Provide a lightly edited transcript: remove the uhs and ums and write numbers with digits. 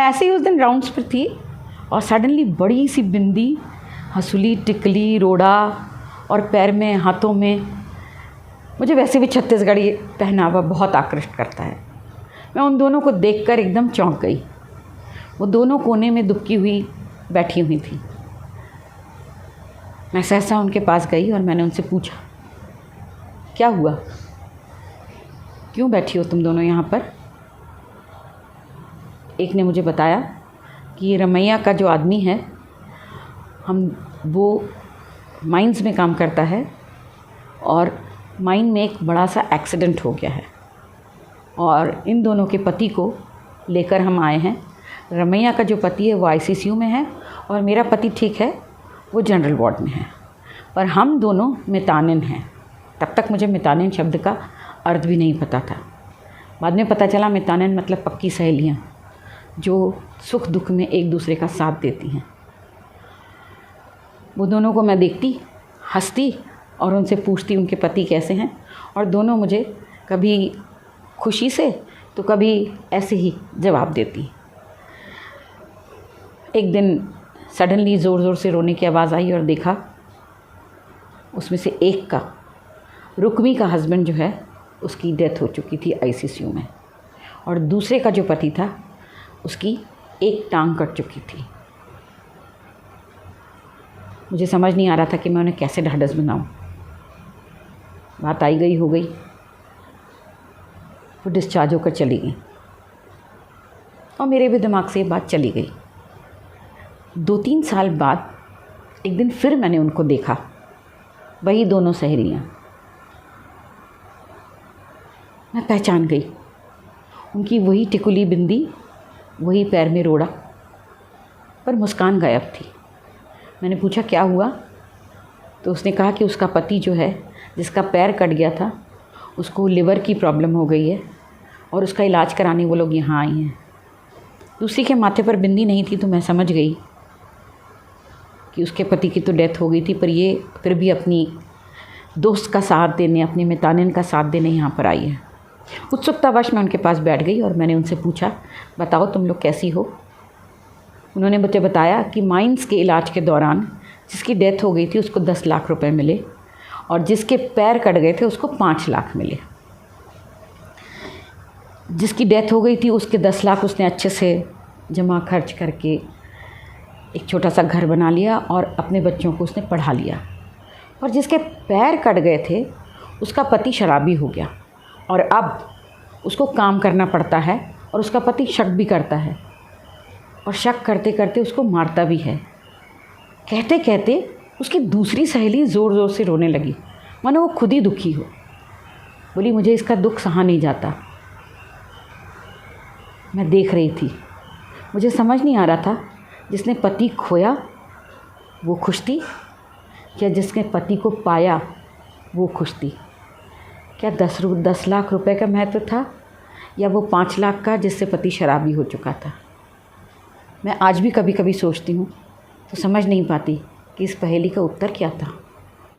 ऐसे ही उस दिन राउंड्स पर थी और सडनली बड़ी सी बिंदी, हंसुली, टिकली, रोड़ा और पैर में, हाथों में, मुझे वैसे भी छत्तीसगढ़ी पहनावा बहुत आकृष्ट करता है। मैं उन दोनों को देखकर एकदम चौंक गई। वो दोनों कोने में दुबकी हुई बैठी हुई थी। मैं सहसा उनके पास गई और मैंने उनसे पूछा, क्या हुआ, क्यों बैठी हो तुम दोनों यहाँ पर? एक ने मुझे बताया कि ये रमैया का जो आदमी है, वो माइंस में काम करता है और माइन में एक बड़ा सा एक्सीडेंट हो गया है और इन दोनों के पति को लेकर हम आए हैं। रमैया का जो पति है वो आईसीयू में है और मेरा पति ठीक है, वो जनरल वार्ड में है, पर हम दोनों मितानिन हैं। तब तक मुझे मितानिन शब्द का अर्थ भी नहीं पता था। बाद में पता चला मितानिन मतलब पक्की सहेलियाँ जो सुख दुख में एक दूसरे का साथ देती हैं। वो दोनों को मैं देखती, हंसती और उनसे पूछती उनके पति कैसे हैं, और दोनों मुझे कभी खुशी से तो कभी ऐसे ही जवाब देती। एक दिन सडनली ज़ोर ज़ोर से रोने की आवाज़ आई और देखा उसमें से एक का, रुक्मी का हस्बैंड जो है, उसकी डेथ हो चुकी थी आईसीयू में, और दूसरे का जो पति था उसकी एक टांग कट चुकी थी। मुझे समझ नहीं आ रहा था कि मैं उन्हें कैसे ढाढ़स बनाऊं। बात आई गई हो गई, वो डिस्चार्ज होकर चली गई और मेरे भी दिमाग से ये बात चली गई। 2-3 साल बाद एक दिन फिर मैंने उनको देखा, वही दोनों सहेलियाँ। मैं पहचान गई, उनकी वही टिकुली बिंदी, वही पैर में रोड़ा, पर मुस्कान गायब थी। मैंने पूछा क्या हुआ, तो उसने कहा कि उसका पति जो है, जिसका पैर कट गया था, उसको लिवर की प्रॉब्लम हो गई है और उसका इलाज कराने वो लोग यहाँ आई हैं। दूसरी के माथे पर बिंदी नहीं थी तो मैं समझ गई कि उसके पति की तो डेथ हो गई थी, पर ये फिर भी अपनी दोस्त का साथ देने, अपनी मितानिन का साथ देने यहाँ पर आई है। उत्सुकतावश मैं उनके पास बैठ गई और मैंने उनसे पूछा, बताओ तुम लोग कैसी हो? उन्होंने मुझे बताया कि माइंस के इलाज के दौरान जिसकी डेथ हो गई थी उसको 10 लाख रुपए मिले और जिसके पैर कट गए थे उसको 5 लाख मिले। जिसकी डेथ हो गई थी उसके 10 लाख उसने अच्छे से जमा खर्च करके एक छोटा सा घर बना लिया और अपने बच्चों को उसने पढ़ा लिया। और जिसके पैर कट गए थे उसका पति शराबी हो गया और अब उसको काम करना पड़ता है और उसका पति शक भी करता है और शक करते करते उसको मारता भी है। कहते कहते उसकी दूसरी सहेली ज़ोर ज़ोर से रोने लगी, मानो वो खुद ही दुखी हो। बोली, मुझे इसका दुख सहा नहीं जाता। मैं देख रही थी, मुझे समझ नहीं आ रहा था जिसने पति खोया वो खुश थी या जिसने पति को पाया वो खुश थी। क्या 10 लाख रुपए का महत्व था या वो 5 लाख का जिससे पति शराबी हो चुका था? मैं आज भी कभी कभी सोचती हूँ तो समझ नहीं पाती कि इस पहेली का उत्तर क्या था।